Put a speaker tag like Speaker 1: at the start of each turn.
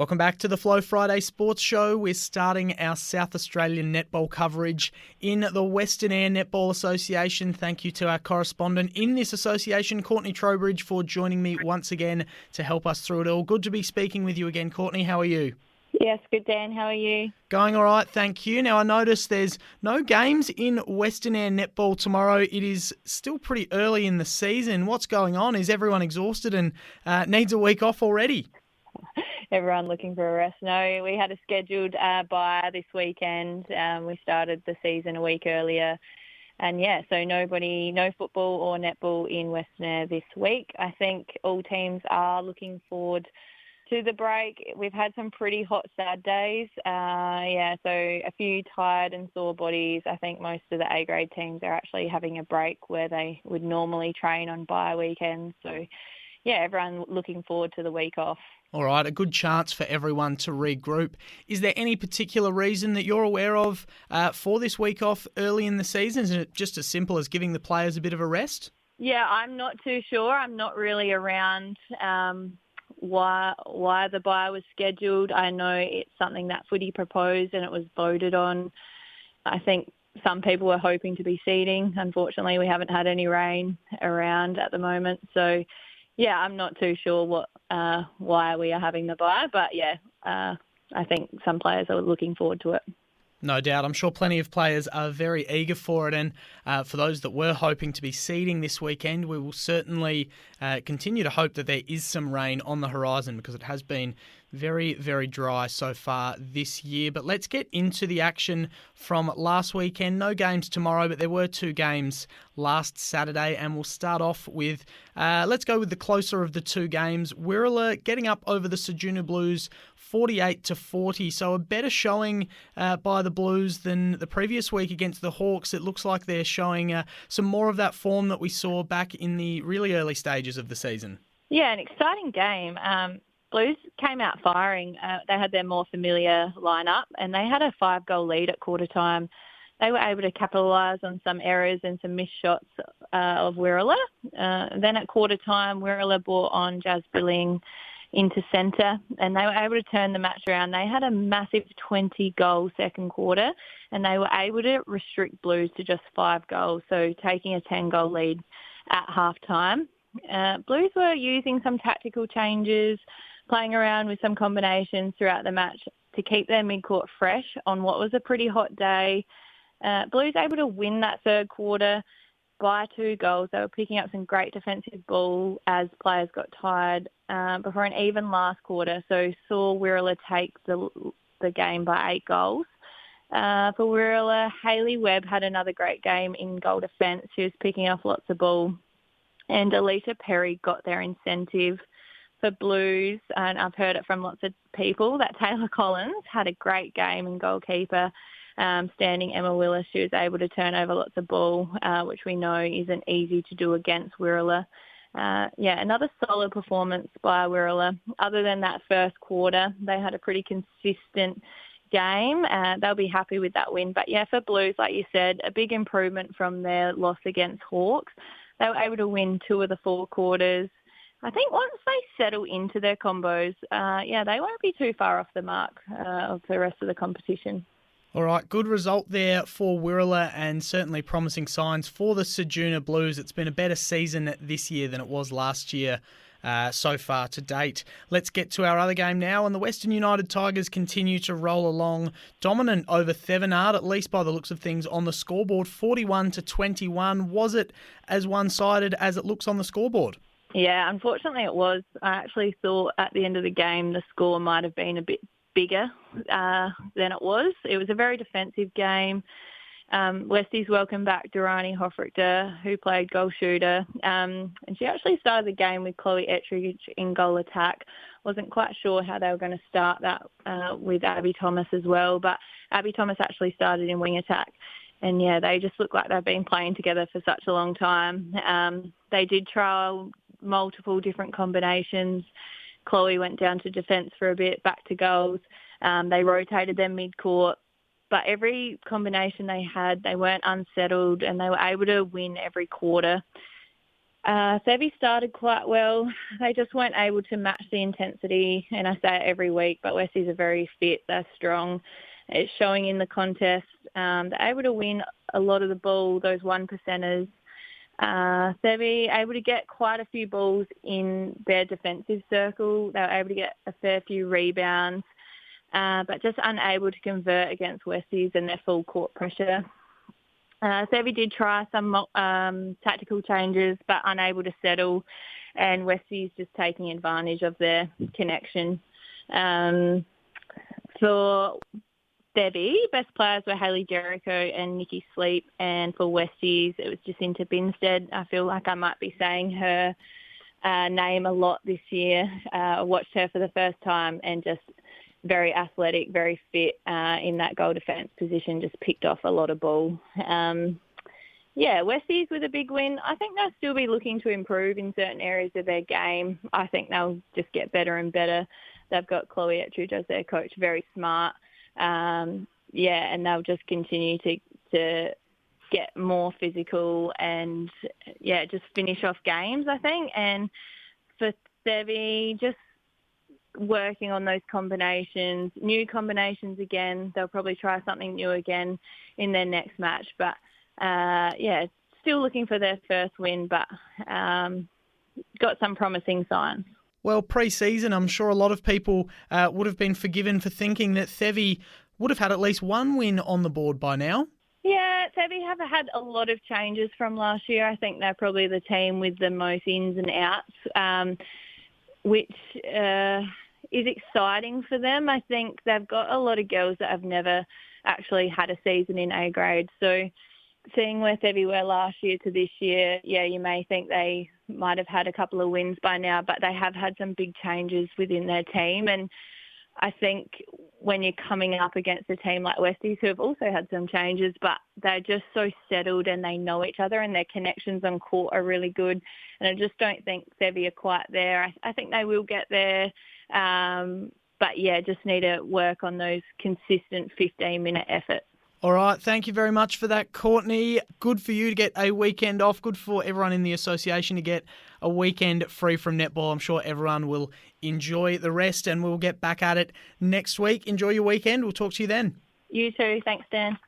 Speaker 1: Welcome back to the Flow Friday Sports Show. We're starting our South Australian netball coverage in the Western Eyre Netball Association. Thank you to our correspondent in this association, Courtney Trowbridge, for joining me once again to help us through it all. Good to be speaking with you again, Courtney. How are you?
Speaker 2: Yes, good, Dan. How are you?
Speaker 1: Going all right, thank you. Now, I noticed there's no games in Western Eyre Netball tomorrow. It is still pretty early in the season. What's going on? Is everyone exhausted and needs a week off already?
Speaker 2: Everyone looking for a rest. No, we had a scheduled bye this weekend. We started the season a week earlier. And so no football or netball in Western Eyre this week. I think all teams are looking forward to the break. We've had some pretty hot, sad days. So a few tired and sore bodies. I think most of the A-grade teams are actually having a break where they would normally train on bye weekends. So, everyone looking forward to the week off.
Speaker 1: All right, a good chance for everyone to regroup. Is there any particular reason that you're aware of for this week off early in the season? Is it just as simple as giving the players a bit of a rest?
Speaker 2: Yeah, I'm not too sure. I'm not really around why the bye was scheduled. I know it's something that footy proposed and it was voted on. I think some people were hoping to be seeding. Unfortunately, we haven't had any rain around at the moment. So, I'm not too sure why we are having the bye. But, I think some players are looking forward to it.
Speaker 1: No doubt. I'm sure plenty of players are very eager for it. And for those that were hoping to be seeding this weekend, we will certainly continue to hope that there is some rain on the horizon because it has been very, very dry so far this year. But let's get into the action from last weekend. No games tomorrow, but there were two games last Saturday. And we'll start off with, let's go with the closer of the two games. Wirrulla getting up over the Ceduna Blues 48-40. So a better showing by the Blues than the previous week against the Hawks. It looks like they're showing some more of that form that we saw back in the really early stages of the season.
Speaker 2: Yeah, an exciting game. Blues came out firing. They had their more familiar lineup and they had a 5-goal lead at quarter time. They were able to capitalise on some errors and some missed shots of Wirrulla. Then at quarter time, Wirrulla brought on Jazz Billing into centre and they were able to turn the match around. They had a massive 20-goal second quarter and they were able to restrict Blues to just 5 goals, so taking a 10-goal lead at half-time. Blues were using some tactical changes, playing around with some combinations throughout the match to keep their mid-court fresh on what was a pretty hot day. Blues able to win that third quarter by 2 goals. They were picking up some great defensive ball as players got tired before an even last quarter. So saw Wirrulla take the game by 8 goals. For Wirrulla, Hayley Webb had another great game in goal defence. She was picking off lots of ball. And Alita Perry got their incentive. For Blues, and I've heard it from lots of people, that Taylor Collins had a great game in goalkeeper. Standing Emma Willis, she was able to turn over lots of ball, which we know isn't easy to do against Wirrulla. Another solid performance by Wirrulla. Other than that first quarter, they had a pretty consistent game. They'll be happy with that win. But for Blues, like you said, a big improvement from their loss against Hawks. They were able to win 2 of the 4 quarters. I think once they settle into their combos, they won't be too far off the mark of the rest of the competition.
Speaker 1: All right, good result there for Wirrulla and certainly promising signs for the Ceduna Blues. It's been a better season this year than it was last year so far to date. Let's get to our other game now, and the Western United Tigers continue to roll along dominant over Thevenard, at least by the looks of things on the scoreboard, 41-21. Was it as one-sided as it looks on the scoreboard?
Speaker 2: Yeah, unfortunately it was. I actually thought at the end of the game the score might have been a bit bigger than it was. It was a very defensive game. Westies welcome back Durrani Hofrichter, who played goal shooter. And she actually started the game with Chloe Ettridge in goal attack. Wasn't quite sure how they were going to start that with Abby Thomas as well. But Abby Thomas actually started in wing attack. And, they just look like they've been playing together for such a long time. They did trial multiple different combinations. Chloe went down to defence for a bit, back to goals. They rotated them mid-court. But every combination they had, they weren't unsettled and they were able to win every quarter. Thevi started quite well. They just weren't able to match the intensity, and I say it every week, but Westies are very fit, they're strong. It's showing in the contest. They're able to win a lot of the ball, those 1%ers. Thevi able to get quite a few balls in their defensive circle. They were able to get a fair few rebounds, but just unable to convert against Westies and their full court pressure. Thevi did try some tactical changes, but unable to settle, and Westies just taking advantage of their connection. For Thevi, best players were Hayley Jericho and Nikki Sleep, and for Westies, it was Jacinta Binstead. I feel like I might be saying her name a lot this year. I watched her for the first time and just very athletic, very fit in that goal defence position, just picked off a lot of ball. Westies with a big win. I think they'll still be looking to improve in certain areas of their game. I think they'll just get better and better. They've got Chloe Ettridge as their coach, very smart. And they'll just continue to get more physical and, just finish off games, I think. And for Thevi, just working on those combinations, new combinations again. They'll probably try something new again in their next match. But, still looking for their first win, but got some promising signs.
Speaker 1: Well, pre-season, I'm sure a lot of people would have been forgiven for thinking that Thevi would have had at least one win on the board by now.
Speaker 2: Yeah, Thevi have had a lot of changes from last year. I think they're probably the team with the most ins and outs, which is exciting for them. I think they've got a lot of girls that have never actually had a season in A grade. So seeing where Thevi were last year to this year, you may think they might have had a couple of wins by now, but they have had some big changes within their team. And I think when you're coming up against a team like Westies, who have also had some changes, but they're just so settled and they know each other and their connections on court are really good. And I just don't think Thevi are quite there. I think they will get there. Just need to work on those consistent 15-minute efforts.
Speaker 1: All right, thank you very much for that, Courtney. Good for you to get a weekend off. Good for everyone in the association to get a weekend free from netball. I'm sure everyone will enjoy the rest and we'll get back at it next week. Enjoy your weekend. We'll talk to you then.
Speaker 2: You too. Thanks, Dan.